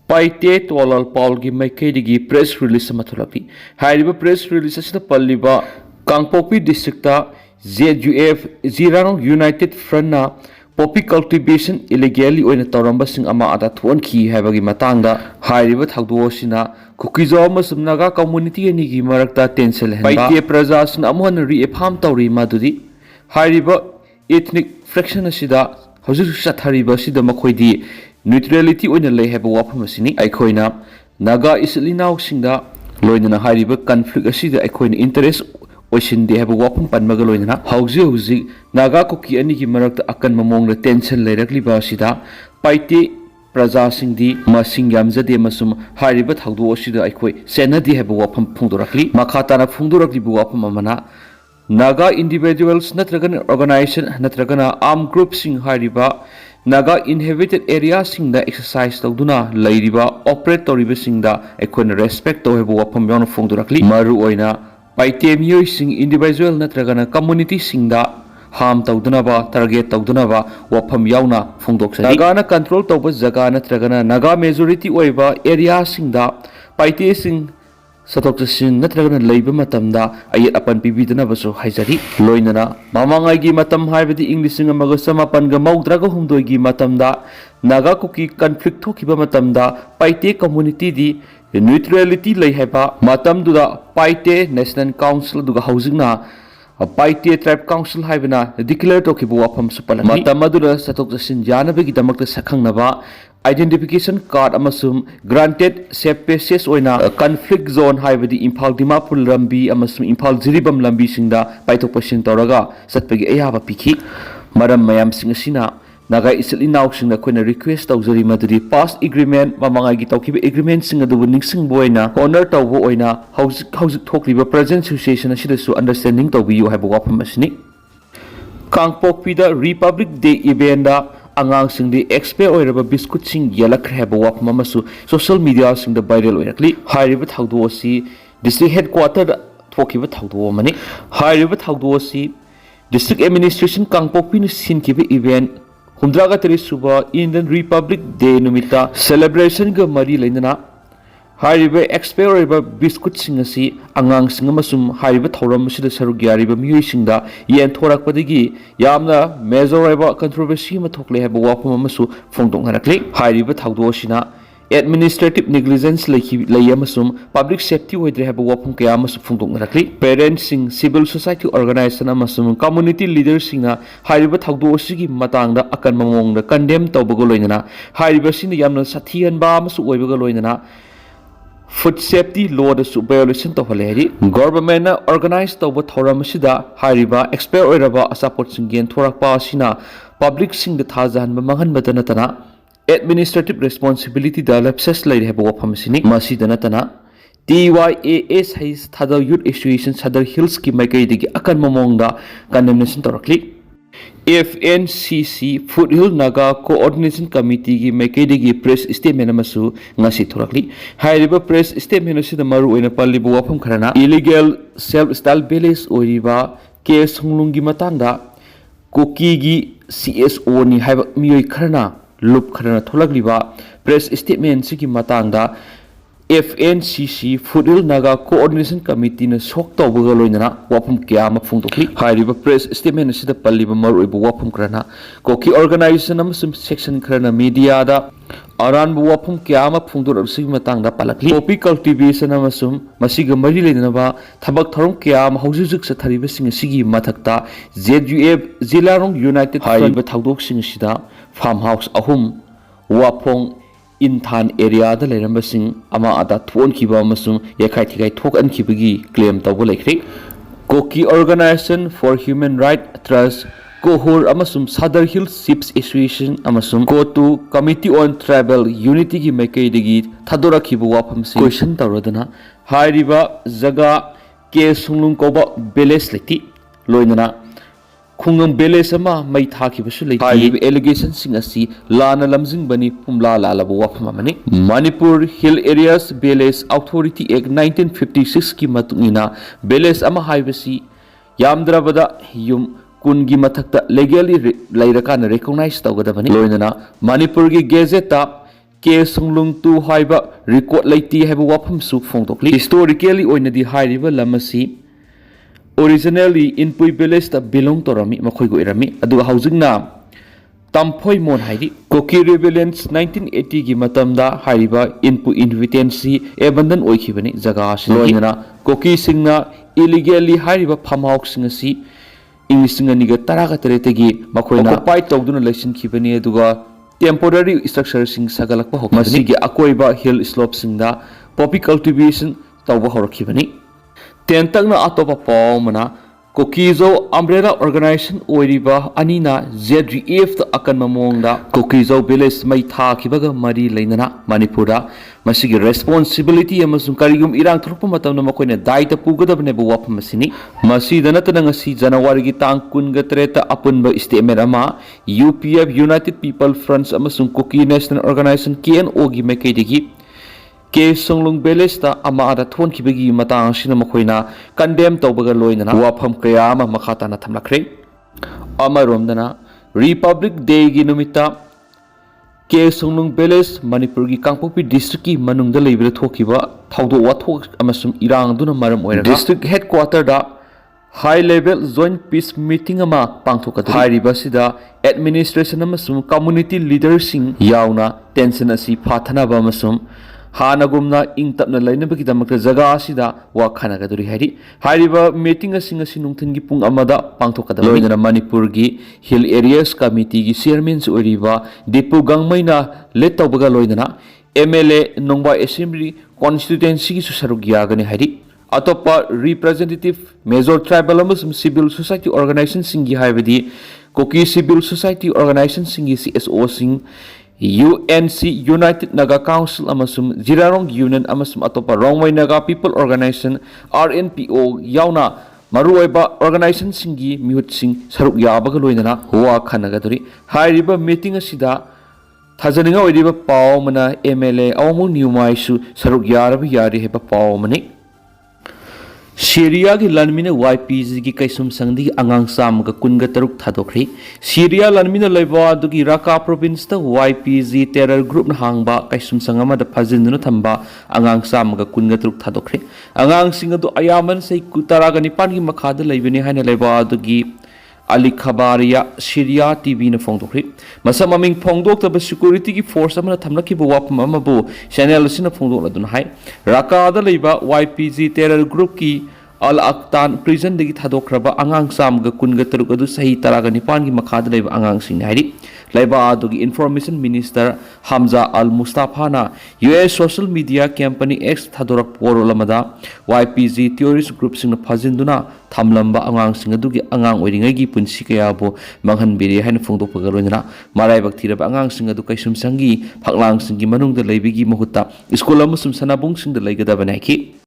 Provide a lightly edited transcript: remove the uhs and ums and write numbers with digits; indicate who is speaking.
Speaker 1: Paite Twalal Paulgi Maikadigi press release Matulapi. Hariba press release as the Paliba Kangpopi district ZUF Zirano United Front Poppy cultivation illegally on a Torambasing Ama at 1 key Havagi Matanga, Hariba Tagduosina, Kukizomas Naga community and Nigi Marakta Tensel Paite Prazas Namon re Pam Tauri Madudi, Hariba ethnic fraction Sida, Hosu Satariba Sida Makoidi. Neutrality on the lay have a wapamasini, eikhoi Naga isli now singa, Loina Hariba conflict a sida eikhoi interest, Ocean they have a wapam panmagaloina, Hausi, Naga Kuki and Marak Akan Mamong the tension directly basida, Paite Praza Singdi, Masing Yamza de Masum, Hariba Haudu Oshida eikhoi, Sena de have a wapam pundurakli, Makatana fundurakli buapamana, Naga individuals, Natragan organization, Natragana armed groups sing Hariba. Naga inhabited areas sing the exercise Duna, Ladiba, operatory sing the equine respect to have wapam yon fong directly, Maru oina, Paite Mio sing individual Natragana community sing the harm Taudunaba, target Taudunaba, wapam yauna fong doxa. Nagana control toba Zagana Tragana, Naga majority oiva area sing the Paite sing Satoksin Natragan labor matamda, ayat upon Pibidana Vaso Haizari, Loinana, Mamangagi matam high the English singer Magasama Pangamau Drago Humdogi matamda, Naga Kuki conflict Tokiba matamda, Paite community di, neutrality lay heba, Matam Duda, Paite National Council Duga housing na, a Paite tribe council havena, declared Tokibu Wapam Supala, Matamadura Satoksin Jana Begitamak the Sakang Nava. Identification card amasum granted spaces oina conflict zone haibadi Impal Dimapur lambi amasum Impal Jiribam lambi singda paitopasing toraga satpagi ayaba piki maram mayam singasina Naga isli now sing na request tawzari maduri past agreement mamangagi tawkiba agreement singa du ningsing boina honor tawbo oina housik thokliba present situation asidasu understanding tawbiyu haibu wapamasni Kangpokpida Republic Day event Angang sing the expert or biscuit sing yajakkhre have a wap mamasu social media sing the viral oirakli high river haudosi district headquarter talking with haudo money high river haudosi district administration Kangpokpi sin kibi event Hundraga Suba Indian Republic Day numita celebration ga mari lainana Hariba experience biscuit singasi angang singamasum hariba thoram sida sarugyariba miyoi singda yen thorak padigi yamna major riba controversy ma thokle haba wapam amasu phongdong harakle hariba thawdo sina administrative negligence layamasum public safety oidre haba wapam kaya amasu phongdong harakle parents sing civil society organization amasum community leaders singa hariba thawdo sigi matangda akan mamongda condemn tawbago loinana hariba sina yamna sathian ba amasu oibaga loinana Food safety law the violation to Valeri, government organized over Thoramasida, Hariba, expert Oraba, a support singing Thorakpa Sina, public sing the Tazan Maman Batanatana, administrative responsibility the lapses lady have wapamasini, Masi Danatana, TYAS has Tadal Youth Association Sadar Hills Kimaiki Akan Mamonga, condemnation directly. FNCC Foothill Naga Coordination Committee gi Maikadigi press statement amasu ngasi thorakli hairiba press statement asida maru oina pallibu wafam kharana illegal self style baileys oiriba case hunglungi matangda Kuki CSO ni haiba miyoi kharana lup kharana tholagliba press statement sigi matangda FNCC Foothill Naga Coordination Committee na sok tawbaga loinana wapum kya ma phungtokli hairiba press statement asida palliba maruiba wapum krana koki organization amasum section krana media da aran bu wapum kya ma phungdor sig matangda palakli copy cultivation amasum masiga mari ledanaba thabak thorom kya ma haujuk sa thariba sing sigi mathakta ZUF Zilarong United hairiba thawdok sing sida farmhouse ahum wapong Inthan area the Lerambasing Ama Ada Twon Kiba Masum Yakai Tok and Kibigi claim Tawalekri Koki Organization for Human Rights Trust Kohor Amasum Sadar Hills Ships Association Amasum Kotu Committee on Tribal Unity Gi Maikadigi Tadora Kibu Wapam question Tarodana Hai Riba Zaga Ke Sunglung Koba Beles Leti Loinana Kungam Belesama may taki basuli allegation sing asi lana lamzing bani pumla lalabu wapamani Manipur Hill Areas Beles Authority Act 1956 ki matungina Beles ama haibasi yamdrabada yum kungi mathakta legally lairakana recognize tawgadabani loinana Manipur gi gazette ke sunglung tu haiba record laiti haiba wafam su phongdokli historically oinadi hairiba lamasi originally in Pui village ta belong to rami makhoi go irami adu haujingna tamphoi mon hairi Kuki rebellion 1980 gi matamda hairiba inpu invitancy abandon oikhibani jaga loinana Kuki singna illegally hairiba farm house singasi English niga taraga teretegi makoina occupy togduna lesson khibani aduga temporary structure sing sagalakpa hokmani masigi akoiba hill slope singda poppy cultivation tawba horakhibani tentangna atopa pawmana Kukizo umbrella organization oiriba anina ZUF ta akan mamongda Kukizo village mai tha khibaga mari leinana Manipura masigi responsibility amasung karigum irang thurpa matamna makoina daita pugadabne bu wapam masini masida natana ngasi January gi tang kun ga treta apunba statement ama UPF United People Fronts amasung Kuki National Organization KNO gi mekaidigi ke songlung belesta ama ada thon khibagi matang sina makoina condemn tawbaga loinana wafam kaya ama makhata na thamlakre ama romdana Republic Day gi numita ke songlung beles Manipur gi Kangpokpi district ki manungda leibra thokiba thawdo wathok amasum irang duna maram oira district headquarter da high level joint peace meeting ama pangthokadri hairiba sida administration amasum community leadersing yauna tension asi phathanaba amasum Hanagumna ing tapna lainabagi damakta jaga asida wa khanagaduri hairi hairiba meeting asing asi nungthingi pung amada pangthokada loinana Manipur gi hill areas committee gi chairman oiriba Dipu Gangmaina let tawbaga loinana MLA Nongba Assembly constituency gi susaruk yagani hairi atopa representative major tribal amasum civil society organization singi haibadi Kuki civil society organization singi CSO sing UNC United Naga Council amasum Jirarong Union amasum atopa Rongwai Naga People Organization RNPO yauna maruoiba organization singi mihut sing saruk yabaga loinana huwa khanagaduri hairiba meeting asida thajaninga oiriba pawmana MLA awmu niumaisu saruk yarabi yari heba pawmani Syria gi lanmina YPG gi kaisum sangdi angang sam ga kunga taruk thadokri Syria lanmina laiba dugi Raqqa province ta YPG terror group na hangba kaisum sangama da phajinduna thamba angang sam ga kunga taruk thadokri angang singa du ayaman sei kutara ga nipan gi makhada laibani haina laiba dugi Ali Khabaria Syria TV na phongdokri masa maming phongdok ta security gi force amana thamlaki bu wapam amabu channel sina phongdok ladun hai Raqqa da laiba YPG terror group ki Al Aqtan prison dagi thadokraba angang sam ga kunga taruk adu sahi taraga nipan gi makhada laiba angang sing hairi laiba adugi information minister Hamza Al Mustafa na US social media company X thadorak porolamada YPG terrorist group sing na phajinduna thamlamba angang sing adugi angang oiringai gi punsi kaya bo manghanbiri haina phongdokpaga loinana marai bakthiraba angang sing adu kaisum sangi phaklang sing gi manungda leibigi mahutta school amusum sanabung sing da leigadaba naiki